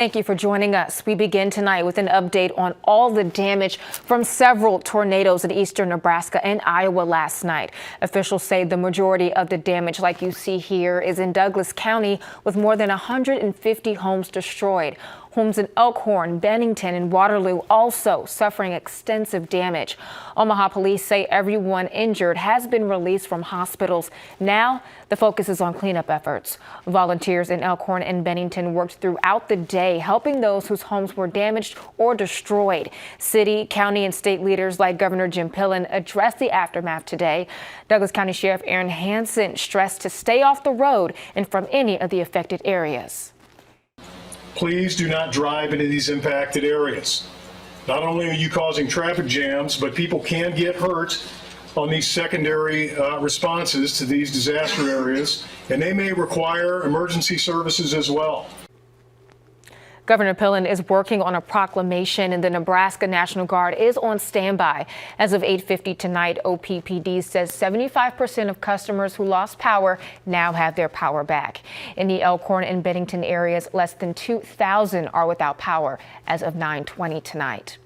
Thank you for joining us. We begin tonight with an update on all the damage from several tornadoes in eastern Nebraska and Iowa last night. Officials say the majority of the damage, like you see here, is in Douglas County, with more than 150 homes destroyed. Homes in Elkhorn, Bennington, and Waterloo also suffering extensive damage. Omaha police say everyone injured has been released from hospitals. Now, the focus is on cleanup efforts. Volunteers in Elkhorn and Bennington worked throughout the day, helping those whose homes were damaged or destroyed. City, county, and state leaders like Governor Jim Pillen addressed the aftermath today. Douglas County Sheriff Aaron Hansen stressed to stay off the road and from any of the affected areas. Please do not drive into these impacted areas. Not only are you causing traffic jams, but people can get hurt on these secondary responses to these disaster areas, and they may require emergency services as well. Governor Pillen is working on a proclamation, and the Nebraska National Guard is on standby. As of 8:50 tonight, OPPD says 75% of customers who lost power now have their power back. In the Elkhorn and Bennington areas, less than 2,000 are without power as of 9:20 tonight.